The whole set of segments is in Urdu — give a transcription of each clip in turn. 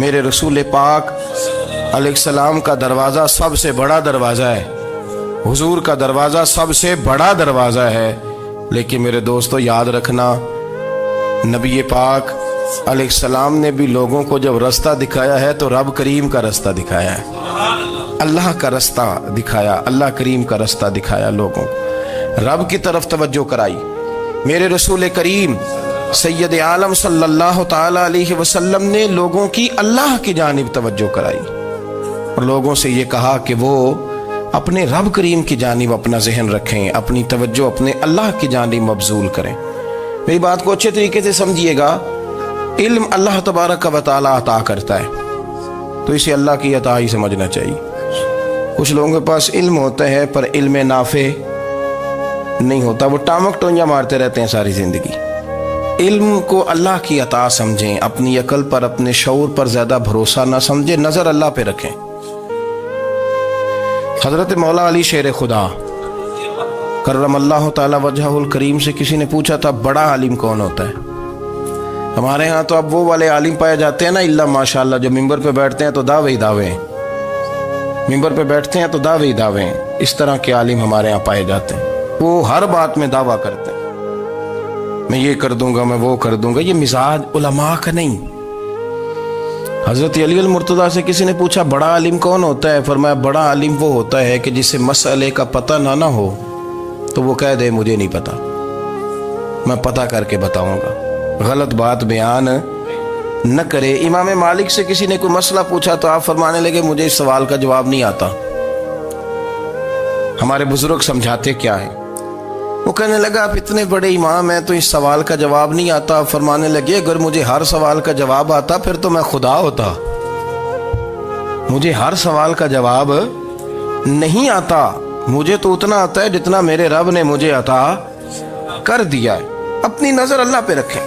میرے رسول پاک علیہ السلام کا دروازہ سب سے بڑا دروازہ ہے، حضور کا دروازہ سب سے بڑا دروازہ ہے، لیکن میرے دوستو یاد رکھنا، نبی پاک علیہ السلام نے بھی لوگوں کو جب رستہ دکھایا ہے تو رب کریم کا رستہ دکھایا ہے، اللہ کا رستہ دکھایا، اللہ کریم کا رستہ دکھایا، لوگوں رب کی طرف توجہ کرائی۔ میرے رسول کریم سید عالم صلی اللہ تعالی علیہ وسلم نے لوگوں کی اللہ کی جانب توجہ کرائی اور لوگوں سے یہ کہا کہ وہ اپنے رب کریم کی جانب اپنا ذہن رکھیں، اپنی توجہ اپنے اللہ کی جانب مبذول کریں۔ میری بات کو اچھے طریقے سے سمجھیے گا، علم اللہ تبارک و تعالی عطا کرتا ہے تو اسے اللہ کی عطا ہی سمجھنا چاہیے۔ کچھ لوگوں کے پاس علم ہوتا ہے پر علم نافع نہیں ہوتا، وہ ٹامک ٹونجا مارتے رہتے ہیں ساری زندگی۔ علم کو اللہ کی عطا سمجھیں، اپنی عقل پر اپنے شعور پر زیادہ بھروسہ نہ سمجھیں، نظر اللہ پہ رکھیں۔ حضرت مولا علی شیر خدا کرم اللہ تعالی وجہہ الکریم سے کسی نے پوچھا تھا بڑا عالم کون ہوتا ہے؟ ہمارے ہاں تو اب وہ والے عالم پائے جاتے ہیں نا اللہ ماشاءاللہ، جو ممبر پہ بیٹھتے ہیں تو دعوے ہی دعوے ہیں، ممبر پہ بیٹھتے ہیں تو دعوے ہی دعوے ہیں، اس طرح کے عالم ہمارے ہاں پائے جاتے ہیں۔ وہ ہر بات میں دعویٰ کرتے ہیں، میں یہ کر دوں گا، میں وہ کر دوں گا۔ یہ مزاج علماء کا نہیں۔ حضرت علی المرتضیٰ سے کسی نے پوچھا بڑا عالم کون ہوتا ہے؟ فرمایا بڑا عالم وہ ہوتا ہے کہ جسے مسئلے کا پتہ نہ ہو تو وہ کہہ دے مجھے نہیں پتا، میں پتہ کر کے بتاؤں گا، غلط بات بیان نہ کرے۔ امام مالک سے کسی نے کوئی مسئلہ پوچھا تو آپ فرمانے لگے مجھے اس سوال کا جواب نہیں آتا، ہمارے بزرگ سمجھاتے کیا ہے؟ وہ کہنے لگا آپ اتنے بڑے امام ہیں تو اس سوال کا جواب نہیں آتا۔ فرمانے لگے اگر مجھے ہر سوال کا جواب آتا پھر تو میں خدا ہوتا، مجھے ہر سوال کا جواب نہیں آتا، مجھے تو اتنا آتا ہے جتنا میرے رب نے مجھے عطا کر دیا ہے۔ اپنی نظر اللہ پہ رکھیں،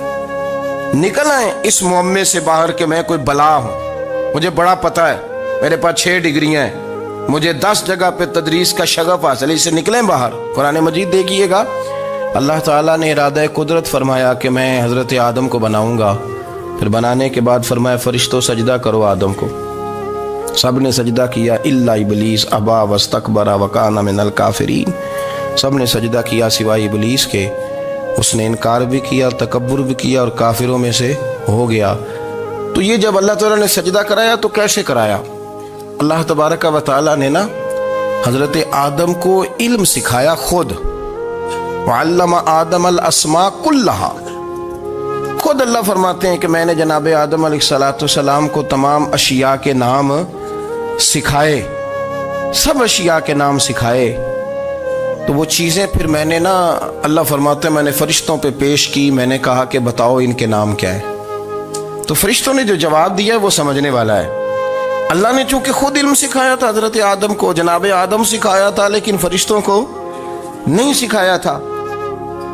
نکل آئیں اس معمے سے باہر کہ میں کوئی بلا ہوں، مجھے بڑا پتہ ہے، میرے پاس 6 ڈگریاں ہیں، مجھے 10 جگہ پہ تدریس کا شغف حاصل ہے، اس سے نکلیں باہر۔ قرآن مجید دیکھیے گا، اللہ تعالیٰ نے ارادہ قدرت فرمایا کہ میں حضرت آدم کو بناؤں گا، پھر بنانے کے بعد فرمایا فرشتوں سجدہ کرو آدم کو، سب نے سجدہ کیا الا ابلیس ابا واستکبر وکان من الکافرین، سب نے سجدہ کیا سوائے ابلیس کے، اس نے انکار بھی کیا، تکبر بھی کیا اور کافروں میں سے ہو گیا۔ تو یہ جب اللہ تعالیٰ نے سجدہ کرایا تو کیسے کرایا؟ اللہ تبارک و تعالیٰ نے نا حضرت آدم کو علم سکھایا خود، وعلم آدم الاسماء کلہا، خود اللہ فرماتے ہیں کہ میں نے جناب آدم علیہ السلام کو تمام اشیاء کے نام سکھائے، سب اشیاء کے نام سکھائے۔ تو وہ چیزیں پھر میں نے نا، اللہ فرماتے ہیں میں نے فرشتوں پہ پیش کی، میں نے کہا کہ بتاؤ ان کے نام کیا ہے، تو فرشتوں نے جو جواب دیا وہ سمجھنے والا ہے۔ اللہ نے چونکہ خود علم سکھایا تھا حضرت آدم کو، جناب آدم سکھایا تھا لیکن فرشتوں کو نہیں سکھایا تھا،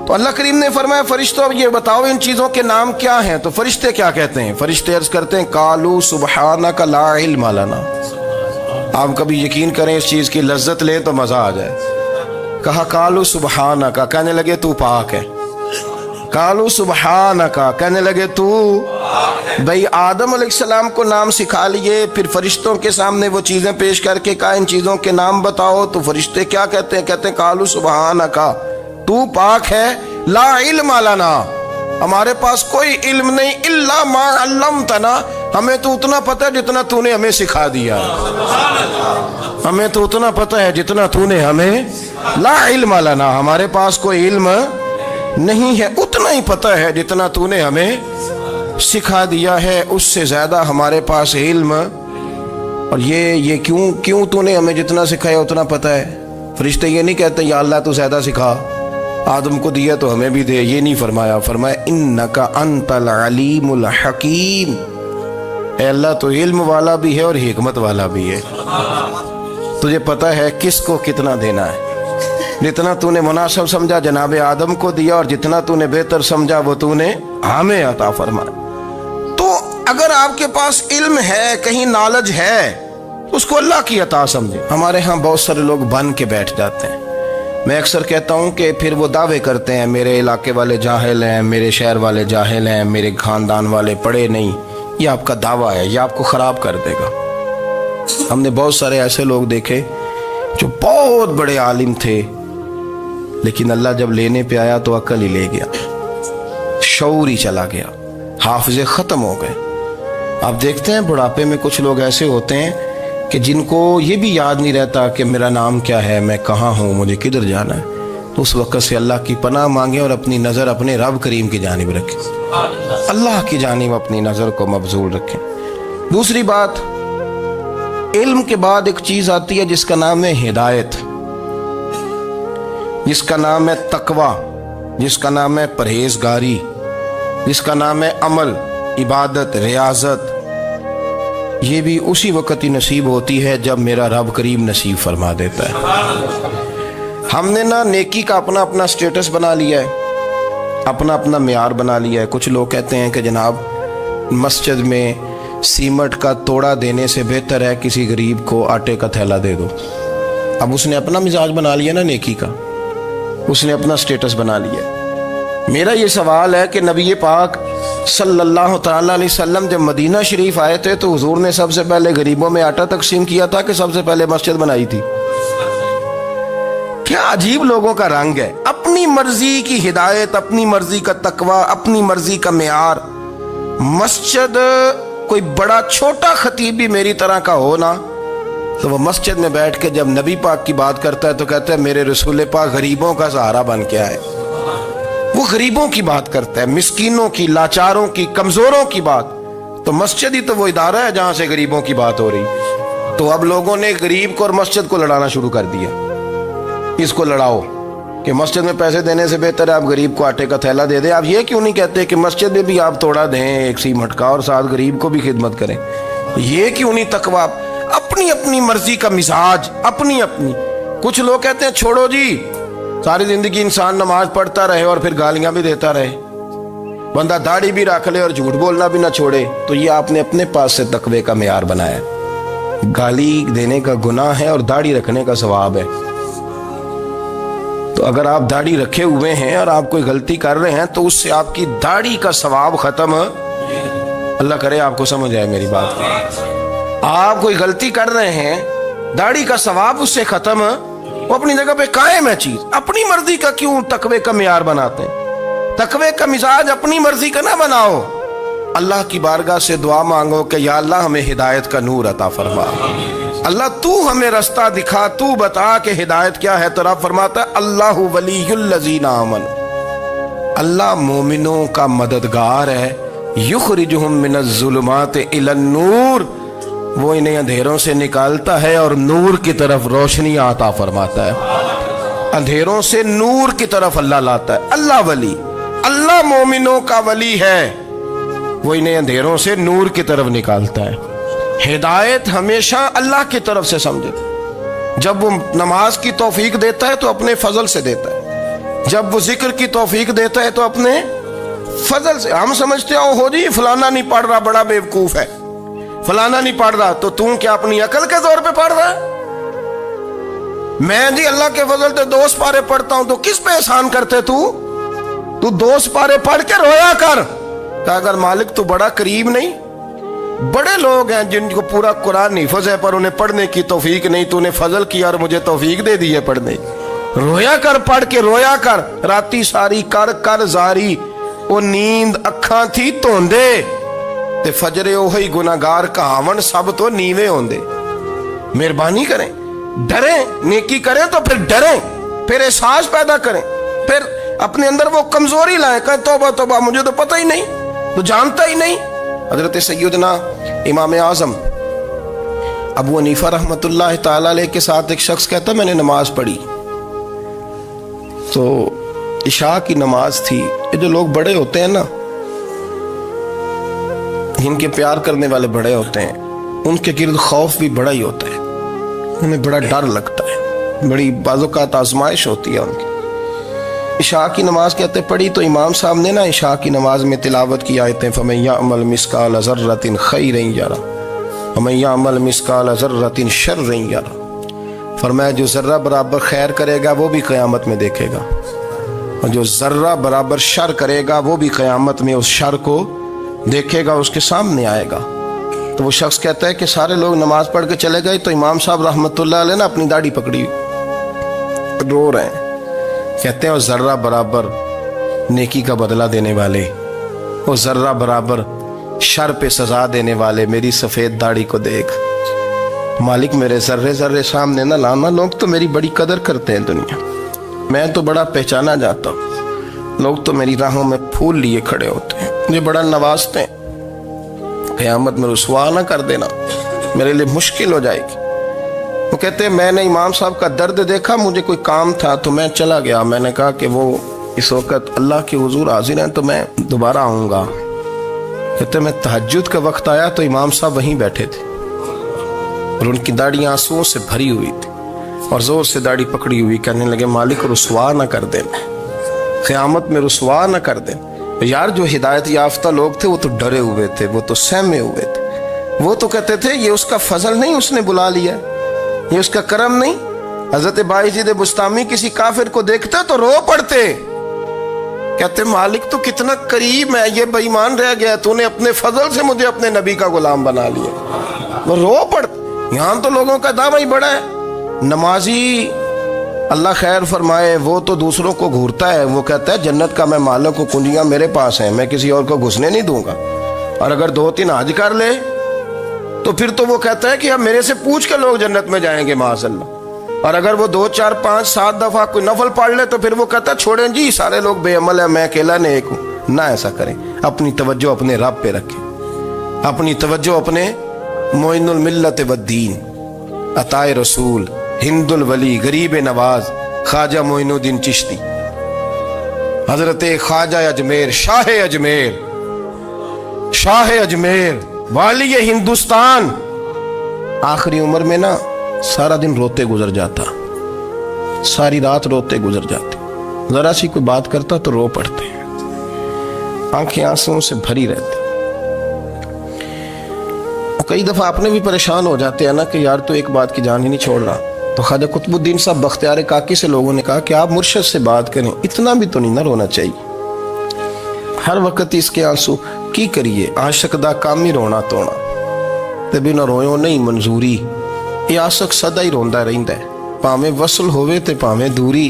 تو اللہ کریم نے فرمایا فرشتوں اب یہ بتاؤ ان چیزوں کے نام کیا ہیں؟ تو فرشتے کیا کہتے ہیں؟ فرشتے عرض کرتے ہیں قالوا سبحانک لا علم لنا۔ آپ کبھی یقین کریں اس چیز کی لذت لیں تو مزہ آ جائے۔ کہا قالوا سبحانک، کہنے لگے تو پاک ہے، قالوا سبحانک، کہنے لگے تو بھئی آدم علیہ السلام کو نام سکھا لیے، پھر فرشتوں کے سامنے وہ چیزیں پیش کر کے کہا ان چیزوں کے نام بتاؤ، تو فرشتے کیا کہتے ہیں؟ کہتے ہیں قالوا سبحانک، تو پاک ہے، لا علم لنا، ہمارے پاس کوئی علم نہیں، الا ما علمتنا، ہمیں تو اتنا پتہ ہے جتنا تو نے ہمیں سکھا دیا، ہمیں تو اتنا پتہ ہے جتنا تو نے ہمیں، لا علم لنا، ہمارے پاس کوئی علم نہیں ہے، اتنا ہی پتہ ہے جتنا تو نے ہمیں سکھا دیا ہے، اس سے زیادہ ہمارے پاس علم۔ اور یہ کیوں تو نے ہمیں جتنا سکھایا اتنا پتہ ہے؟ فرشتے یہ نہیں کہتے یا اللہ تو زیادہ سکھا، آدم کو دیا تو ہمیں بھی دے، یہ نہیں فرمایا، فرمایا انک انت العلیم الحکیم، اے اللہ تو علم والا بھی ہے اور حکمت والا بھی ہے، تجھے پتہ ہے کس کو کتنا دینا ہے، جتنا تو نے مناسب سمجھا جناب آدم کو دیا اور جتنا تو نے بہتر سمجھا وہ تو نے ہمیں عطا فرمایا۔ تو اگر آپ کے پاس علم ہے، کہیں نالج ہے، اس کو اللہ کی عطا سمجھے۔ ہمارے ہاں بہت سارے لوگ بن کے بیٹھ جاتے ہیں، میں اکثر کہتا ہوں کہ پھر وہ دعوے کرتے ہیں میرے علاقے والے جاہل ہیں، میرے شہر والے جاہل ہیں، میرے خاندان والے پڑھے نہیں، یہ آپ کا دعویٰ ہے، یہ آپ کو خراب کر دے گا۔ ہم نے بہت سارے ایسے لوگ دیکھے جو بہت بڑے عالم تھے، لیکن اللہ جب لینے پہ آیا تو عقل ہی لے گیا، شعور ہی چلا گیا، حافظے ختم ہو گئے۔ آپ دیکھتے ہیں بڑھاپے میں کچھ لوگ ایسے ہوتے ہیں کہ جن کو یہ بھی یاد نہیں رہتا کہ میرا نام کیا ہے، میں کہاں ہوں، مجھے کدھر جانا ہے۔ تو اس وقت سے اللہ کی پناہ مانگیں اور اپنی نظر اپنے رب کریم کی جانب رکھیں، اللہ کی جانب اپنی نظر کو مبذول رکھیں۔ دوسری بات، علم کے بعد ایک چیز آتی ہے جس کا نام ہے ہدایت، جس کا نام ہے تقوی، جس کا نام ہے پرہیزگاری، جس کا نام ہے عمل، عبادت، ریاضت۔ یہ بھی اسی وقت ہی نصیب ہوتی ہے جب میرا رب کریم نصیب فرما دیتا ہے۔ ہم نے نا نیکی کا اپنا اپنا سٹیٹس بنا لیا ہے، اپنا اپنا معیار بنا لیا ہے۔ کچھ لوگ کہتے ہیں کہ جناب مسجد میں سیمٹ کا توڑا دینے سے بہتر ہے کسی غریب کو آٹے کا تھیلا دے دو۔ اب اس نے اپنا مزاج بنا لیا نا نیکی کا، اس نے اپنا سٹیٹس بنا لیا۔ میرا یہ سوال ہے کہ نبی پاک صلی اللہ تعالیٰ علیہ وسلم جب مدینہ شریف آئے تھے تو حضور نے سب سے پہلے غریبوں میں آٹا تقسیم کیا تھا کہ سب سے پہلے مسجد بنائی تھی؟ کیا عجیب لوگوں کا رنگ ہے، اپنی مرضی کی ہدایت، اپنی مرضی کا تقوی، اپنی مرضی کا معیار۔ مسجد کوئی بڑا چھوٹا خطیب بھی میری طرح کا ہو نا تو وہ مسجد میں بیٹھ کے جب نبی پاک کی بات کرتا ہے تو کہتا ہے میرے رسول پاک غریبوں کا سہارا بن کے آئے۔ وہ غریبوں کی بات کرتا ہے، مسکینوں کی، لاچاروں کی، کمزوروں کی بات۔ تو مسجد ہی تو وہ ادارہ ہے جہاں سے غریبوں کی بات ہو رہی۔ تو اب لوگوں نے غریب کو اور مسجد کو لڑانا شروع کر دیا، اس کو لڑاؤ کہ مسجد میں پیسے دینے سے بہتر ہے آپ غریب کو آٹے کا تھیلا دے دیں۔ آپ یہ کیوں نہیں کہتے کہ مسجد میں بھی آپ توڑا دیں ایک سیمٹ کا اور ساتھ غریب کو بھی خدمت کریں؟ یہ کیوں نہیں تقویٰ؟ اپنی اپنی مرضی کا مزاج، اپنی اپنی۔ کچھ لوگ کہتے ہیں چھوڑو جی، ساری زندگی انسان نماز پڑھتا رہے اور پھر گالیاں بھی دیتا رہے، بندہ داڑھی بھی رکھ لے اور جھوٹ بولنا بھی نہ چھوڑے۔ تو یہ آپ نے اپنے پاس سے تقوی کا معیار بنایا۔ گالی دینے کا گناہ ہے اور داڑھی رکھنے کا ثواب ہے۔ تو اگر آپ داڑھی رکھے ہوئے ہیں اور آپ کوئی غلطی کر رہے ہیں تو اس سے آپ کی داڑھی کا ثواب ختم، اللہ کرے آپ کو سمجھ آئے میری بات۔ آپ کوئی غلطی کر رہے ہیں، داڑھی کا ثواب اس سے ختم، وہ اپنی جگہ پہ قائم ہے چیز۔ اپنی مرضی کا کیوں تقوی کا معیار بناتے ہیں؟ تقوی کا مزاج اپنی مرضی کا نہ بناؤ۔ اللہ کی بارگاہ سے دعا مانگو کہ یا اللہ ہمیں ہدایت کا نور عطا فرما، اللہ تو ہمیں رستہ دکھا، تو بتا کہ ہدایت کیا ہے۔ تو رب فرماتا ہے اللہ ولی الذین آمنوا، اللہ مومنوں کا مددگار ہے، یخرجہم من الظلمات الی النور، وہ انہیں اندھیروں سے نکالتا ہے اور نور کی طرف روشنی عطا فرماتا ہے۔ اندھیروں سے نور کی طرف اللہ لاتا ہے۔ اللہ ولی، اللہ مومنوں کا ولی ہے، وہ انہیں اندھیروں سے نور کی طرف نکالتا ہے۔ ہدایت ہمیشہ اللہ کی طرف سے سمجھے۔ جب وہ نماز کی توفیق دیتا ہے تو اپنے فضل سے دیتا ہے، جب وہ ذکر کی توفیق دیتا ہے تو اپنے فضل سے۔ ہم سمجھتے ہو جی فلانا نہیں پڑھ رہا بڑا بیوقوف ہے، فلانا نہیں پڑھ رہا، تو تم کیا اپنی عقل کے زور پہ پڑھ رہا ہے؟ میں جی اللہ کے فضل سے 2 سپارے پڑھتا ہوں، تو کس پہ احسان کرتے تو 2 سپارے پڑھ کے رویا کر کہ اگر مالک تو بڑا قریب نہیں۔ بڑے لوگ ہیں جن کو پورا قرآن حفظ ہے پر انہیں پڑھنے کی توفیق نہیں، تو انہیں فضل کیا اور مجھے توفیق دے دی ہے پڑھنے۔ رویا کر، پڑھ کے رویا کر، راتی ساری کر کر زاری، وہ نیند اکھاں تھی توندے تے فجرے اوہی گناہگار کہاون سب تو نیوے ہوندے۔ مہربانی کریں، ڈریں، نیکی کریں تو پھر ڈریں، پھر احساس پیدا کریں، پھر اپنے اندر وہ کمزوری لائیں کہ توبہ توبہ مجھے تو پتہ ہی نہیں، تو جانتا ہی نہیں۔ حضرت سیدنا امام اعظم ابو حنیفہ رحمۃ اللہ تعالی علیہ کے ساتھ ایک شخص کہتا میں نے نماز پڑھی تو عشاء کی نماز تھی۔ یہ جو لوگ بڑے ہوتے ہیں نا، جن کے پیار کرنے والے بڑے ہوتے ہیں، ان کے گرد خوف بھی بڑا ہی ہوتا ہے، انہیں بڑا ڈر لگتا ہے، بڑی بعض اوقات آزمائش ہوتی ہے ان کی۔ عشاء کی نماز کہتے پڑھی تو امام صاحب نے نا عشاء کی نماز میں تلاوت کی آیتیں فَمَن يَعْمَلْ مِثْقَالَ ذَرَّةٍ خَيْرًا يَرَهُ وَمَن يَعْمَلْ مِثْقَالَ ذَرَّةٍ شَرًّا يَرَهُ، فرمایا جو ذرہ برابر خیر کرے گا وہ بھی قیامت میں دیکھے گا، اور جو ذرہ برابر شر کرے گا وہ بھی قیامت میں اس شر کو دیکھے گا اس کے سامنے آئے گا. تو وہ شخص کہتا ہے کہ سارے لوگ نماز پڑھ کے چلے گئے تو امام صاحب رحمۃ اللہ علیہ نے اپنی داڑھی پکڑی رو رہے ہیں. کہتے ہیں وہ ذرہ برابر نیکی کا بدلہ دینے والے، وہ ذرہ برابر شر پہ سزا دینے والے میری سفید داڑھی کو دیکھ. مالک میرے ذرے ذرے سامنے نہ لانا، لوگ تو میری بڑی قدر کرتے ہیں دنیا، میں تو بڑا پہچانا جاتا ہوں، لوگ تو میری راہوں میں پھول لیے کھڑے ہوتے ہیں، مجھے بڑا نوازتے ہیں. قیامت میں رسوا نہ کر دینا، میرے لیے مشکل ہو جائے گی. وہ کہتے ہیں میں نے امام صاحب کا درد دیکھا، مجھے کوئی کام تھا تو میں چلا گیا. میں نے کہا کہ وہ اس وقت اللہ کے حضور حاضر ہیں تو میں دوبارہ آؤں گا. کہتے ہیں میں تہجد کا وقت آیا تو امام صاحب وہیں بیٹھے تھے اور ان کی داڑھی آنسوؤں سے بھری ہوئی تھی اور زور سے داڑھی پکڑی ہوئی. کہنے لگے مالک رسوا نہ کر دینا، قیامت میں رسوا نہ کر دینا. یار جو ہدایت یافتہ لوگ تھے وہ تو ڈرے ہوئے تھے، وہ تو سہمے ہوئے تھے، وہ تو کہتے تھے یہ اس کا فضل نہیں، اس نے بلا لیا، یہ اس کا کرم نہیں. حضرت باعزید بستامی کسی کافر کو دیکھتے تو رو پڑتے، کہتے مالک تو کتنا قریب ہے، یہ بے ایمان رہ گیا، تو نے اپنے فضل سے مجھے اپنے نبی کا غلام بنا لیا. وہ رو پڑتے. یہاں تو لوگوں کا دعویٰ ہی بڑا ہے. نمازی اللہ خیر فرمائے وہ تو دوسروں کو گھورتا ہے، وہ کہتا ہے جنت کا میں مالک ہوں، کنجیاں میرے پاس ہیں، میں کسی اور کو گھسنے نہیں دوں گا. اور اگر 2-3 حج کر لے تو پھر تو وہ کہتا ہے کہ اب میرے سے پوچھ کے لوگ جنت میں جائیں گے معاذ اللہ. اور اگر وہ 2 4 5 7 دفعہ کوئی نفل پڑھ لے تو پھر وہ کہتا ہے چھوڑیں جی سارے لوگ بے عمل ہیں، میں اکیلا نیک ہوں. نہ ایسا کریں، اپنی توجہ اپنے رب پہ رکھیں، اپنی توجہ اپنے معین الملت والدین، عطائے رسول، ہند الولی، غریب نواز، خواجہ معین الدین چشتی، حضرت خواجہ اجمیر، شاہ اجمیر، والی ہندوستان. آخری عمر میں نا سارا دن روتے گزر جاتا، ساری رات روتے گزر جاتے، ذرا سی کوئی بات کرتا تو رو پڑتے، آنکھیں آنسوں سے بھری رہتی. کئی دفعہ اپنے بھی پریشان ہو جاتے ہیں نا کہ یار تو ایک بات کی جان ہی نہیں چھوڑ رہا. تو خواجہ قطب الدین صاحب بختیار کاکی سے لوگوں نے کہا کہ آپ مرشد سے بات کریں، اتنا بھی تو نہیں نہ رونا چاہیے، ہر وقت اس کے آنسو کی کریے. عاشق دا کام ہی رونا تونا تے بنا رویوں نہیں منظوری. یہ عاشق سدا ہی روندا رہندا ہے، پاویں وصل ہوئے تے پاویں دوری.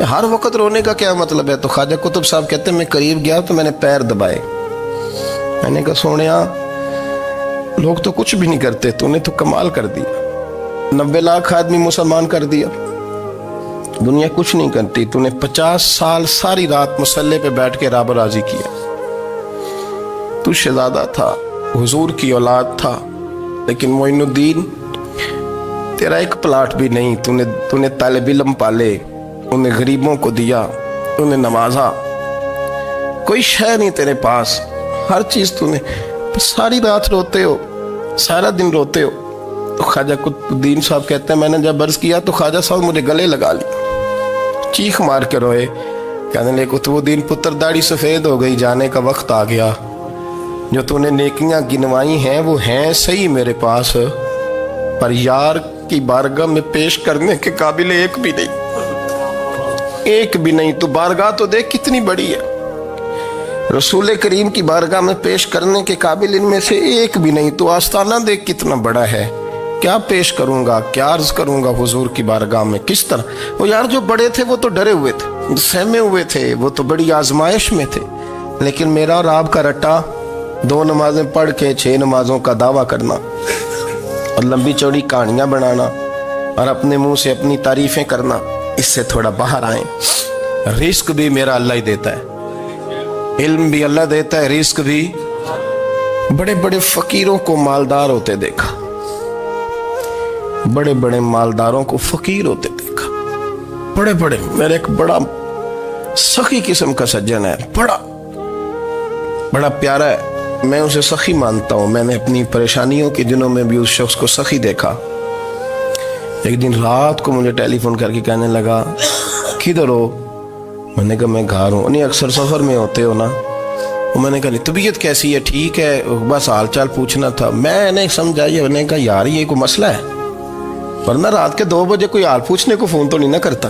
ہر وقت رونے کا کیا مطلب ہے؟ تو خواجہ قطب صاحب کہتے ہیں میں قریب گیا تو میں نے پیر دبائے، میں نے کہا سونیا لوگ تو کچھ بھی نہیں کرتے، تو نے تو کمال کر دیا، 90 لاکھ آدمی مسلمان کر دیا، دنیا کچھ نہیں کرتی، تو نے 50 سال ساری رات مصلے پہ بیٹھ کے رب راضی کیا. تو شہزادہ تھا، حضور کی اولاد تھا، لیکن معین الدین تیرا ایک پلاٹ بھی نہیں، تو نے طالب علم پالے، انہیں غریبوں کو دیا، انہیں نوازا، کوئی شے نہیں تیرے پاس، ہر چیز تو نے، ساری رات روتے ہو، سارا دن روتے ہو. تو خواجہ قطب الدین صاحب کہتے ہیں میں نے جب عرض کیا تو خواجہ صاحب مجھے گلے لگا لیا، چیخ مار کے روئے، کہنے لے قطب الدین پتر داڑھی سفید ہو گئی، جانے کا وقت آ گیا، جو تو نے نیکیاں گنوائی ہیں وہ ہیں صحیح میرے پاس، پر یار کی بارگاہ میں پیش کرنے کے قابل ایک بھی نہیں. تو بارگاہ تو دیکھ کتنی بڑی ہے، رسول کریم کی بارگاہ میں پیش کرنے کے قابل ان میں سے ایک بھی نہیں. تو آستانہ دیکھ کتنا بڑا ہے، کیا پیش کروں گا، کیا عرض کروں گا حضور کی بارگاہ میں، کس طرح. وہ یار جو بڑے تھے وہ تو ڈرے ہوئے تھے، سہمے ہوئے تھے، وہ تو بڑی آزمائش میں تھے، لیکن میرا اور آپ کا رٹا 2 نمازیں پڑھ کے 6 نمازوں کا دعویٰ کرنا اور لمبی چوڑی کہانیاں بنانا اور اپنے منہ سے اپنی تعریفیں کرنا، اس سے تھوڑا باہر آئیں. رزق بھی میرا اللہ ہی دیتا ہے، علم بھی اللہ دیتا ہے، رزق بھی. بڑے بڑے فقیروں کو مالدار ہوتے دیکھا، بڑے بڑے مالداروں کو فقیر ہوتے دیکھا، بڑے بڑے. میرے ایک بڑا سخی قسم کا سجن ہے، بڑا پیارا ہے، میں اسے سخی مانتا ہوں. میں نے اپنی پریشانیوں کے دنوں میں بھی اس شخص کو سخی دیکھا. ایک دن رات کو مجھے ٹیلی فون کر کے کہنے لگا کدھر ہو؟ میں نے کہا میں گھر ہوں. نہیں اکثر سفر میں ہوتے ہو نا؟ میں نے کہا طبیعت کیسی ہے؟ ٹھیک ہے، بس حال چال پوچھنا تھا. میں نے سمجھائی، میں نے کہا یار یہ کوئی مسئلہ ہے، ورنہ رات کے 2 بجے کوئی حال پوچھنے کو فون تو نہیں نہ کرتا.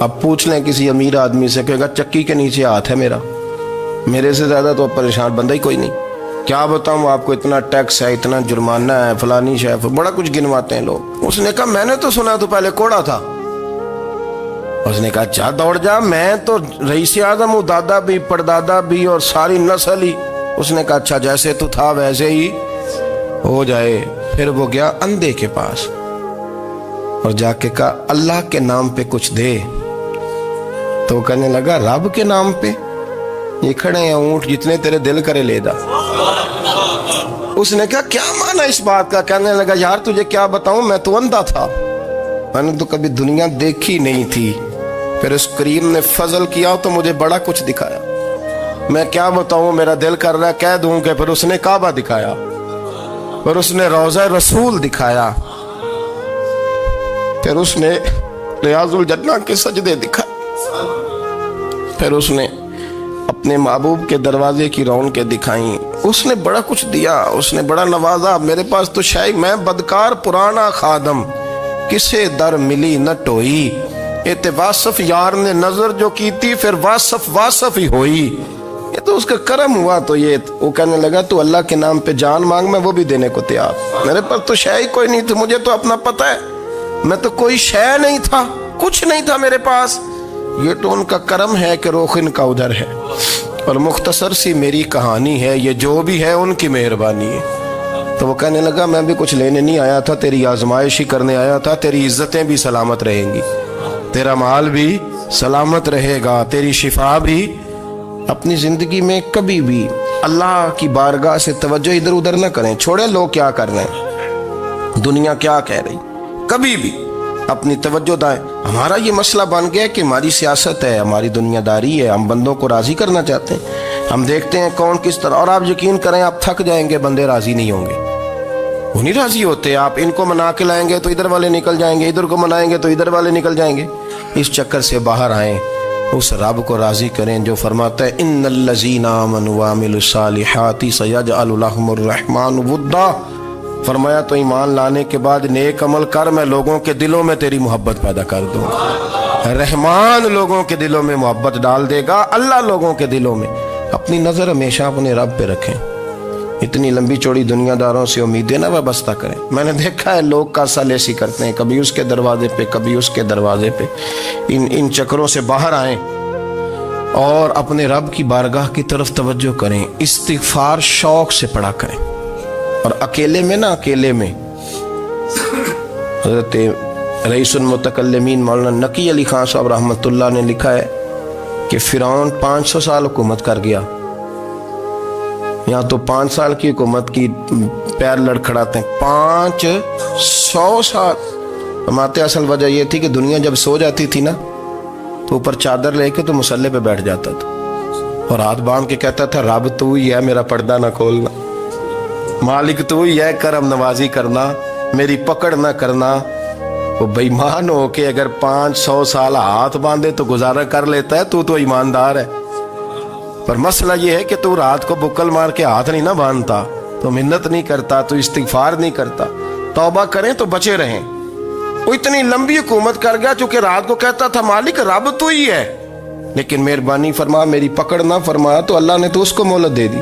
اب پوچھ لیں کسی امیر آدمی سے، کہے گا چکی کے نیچے ہاتھ ہے میرا، میرے سے زیادہ تو پریشان بندہ ہی کوئی نہیں۔ کیا بتاؤں آپ کو، اتنا ٹیکس ہے، اتنا جرمانہ ہے، فلانی شے، بڑا کچھ گنواتے ہیں لوگ۔ اس نے کہا میں نے تو سنا تو پہلے کوڑا تھا۔ اس نے کہا جا دوڑ جا، میں تو رئیس اعظم ہوں، دادا بھی پردادا بھی اور ساری نسل ہی۔ اس نے کہا اچھا جیسے تو تھا ویسے ہی ہو جائے۔ پھر وہ گیا اندھے کے پاس اور جا کے کہا اللہ کے نام پہ کچھ دے۔ تو کہنے لگا رب کے نام پہ؟ یہ کھڑے ہیں اونٹ جتنے تیرے دل کرے لے دا۔ اس نے کہا کیا معنی اس بات کا؟ کہنے لگا یار تجھے کیا بتاؤں، میں تو اندھا تھا، میں نے تو کبھی دنیا دیکھی نہیں تھی، پھر اس کریم نے فضل کیا تو مجھے بڑا کچھ دکھایا۔ میں کیا بتاؤں، میرا دل کر رہا ہے کہہ دوں کہ پھر اس نے کعبہ دکھایا، پھر اس نے روضہ رسول دکھایا، پھر اس نے ریاض الجنہ کے سجدے دکھائے، پھر اس نے اپنے محبوب کے دروازے کی رونقیں دکھائیں۔ اس نے بڑا کچھ دیا، اس نے بڑا نوازا۔ میرے پاس تو شاید میں بدکار پرانا خادم، کسے در ملی نہ ٹوئی، ایت واصف یار نے نظر جو کی تھی، پھر واصف ہی ہوئی۔ یہ تو اس کا کرم ہوا۔ تو یہ وہ کہنے لگا تو اللہ کے نام پہ جان مانگ، میں وہ بھی دینے کو تیار۔ میرے پاس تو شے کوئی نہیں تھی، مجھے تو اپنا پتہ ہے، میں تو کوئی شے نہیں تھا، کچھ نہیں تھا میرے پاس۔ یہ تو ان کا کرم ہے کہ رخ ان کا ادھر ہے، اور مختصر سی میری کہانی ہے، یہ جو بھی ہے ان کی مہربانی ہے۔ تو وہ کہنے لگا میں بھی کچھ لینے نہیں آیا تھا، تیری آزمائش ہی کرنے آیا تھا، تیری عزتیں بھی سلامت رہیں گی، تیرا مال بھی سلامت رہے گا، تیری شفا بھی۔ اپنی زندگی میں کبھی بھی اللہ کی بارگاہ سے توجہ ادھر ادھر نہ کریں، چھوڑیں لوگ کیا کر رہے ہیں، دنیا کیا کہہ رہی، کبھی بھی اپنی توجہ دائیں۔ ہمارا یہ مسئلہ بن گیا کہ ہماری سیاست ہے، ہماری دنیا داری ہے، ہم بندوں کو راضی کرنا چاہتے ہیں، ہم دیکھتے ہیں کون کس طرح، اور آپ یقین کریں آپ تھک جائیں گے، بندے راضی نہیں ہوں گے، وہ نہیں راضی ہوتے۔ آپ ان کو منا کے لائیں گے تو ادھر والے نکل جائیں گے، ادھر کو منائیں گے تو ادھر والے نکل جائیں گے۔ اس چکر سے باہر آئیں، اس رب کو راضی کریں جو فرماتا ہے ان الذین آمنوا وعملوا الصالحات سیجعل لهم الرحمن ودا۔ فرمایا تو ایمان لانے کے بعد نیک عمل کر، میں لوگوں کے دلوں میں تیری محبت پیدا کر دوں گا۔ رحمان لوگوں کے دلوں میں محبت ڈال دے گا، اللہ لوگوں کے دلوں میں۔ اپنی نظر ہمیشہ اپنے رب پہ رکھیں، اتنی لمبی چوڑی دنیا داروں سے امیدیں نہ وابستہ کریں۔ میں نے دیکھا ہے لوگ کاسا لیسی کرتے ہیں، کبھی اس کے دروازے پہ کبھی اس کے دروازے پہ۔ ان چکروں سے باہر آئیں اور اپنے رب کی بارگاہ کی طرف توجہ کریں، استغفار شوق سے پڑھا کریں، اور اکیلے میں نہ، اکیلے میں۔ حضرت رئیس المتکلمین مولانا نقی علی خان صاحب رحمۃ اللہ نے لکھا ہے کہ فرعون 500 سال حکومت کر گیا، یہاں تو 5 سال کی حکومت کی پیر لڑکھڑاتے ہیں، 500 سال۔ فرماتے اصل وجہ یہ تھی کہ دنیا جب سو جاتی تھی نا تو اوپر چادر لے کے تو مصلے پہ بیٹھ جاتا تھا اور ہاتھ باندھ کے کہتا تھا رب تو ہی ہے، میرا پردہ نہ کھولنا، مالک تو ہی ہے، کرم نوازی کرنا، میری پکڑ نہ کرنا۔ وہ بے ایمان ہو کے اگر 500 سال ہاتھ باندھے تو گزارا کر لیتا ہے، تو ایماندار ہے۔ پر مسئلہ یہ ہے کہ تو رات کو بکل مار کے ہاتھ نہیں نہ باندھتا، تو منت نہیں کرتا، تو استغفار نہیں کرتا۔ توبہ کریں تو بچے رہیں۔ وہ اتنی لمبی حکومت کر گیا چونکہ رات کو کہتا تھا مالک رب تو ہی ہے، لیکن مہربانی فرما، میری پکڑ نہ فرمایا، تو اللہ نے تو اس کو مہلت دے دی۔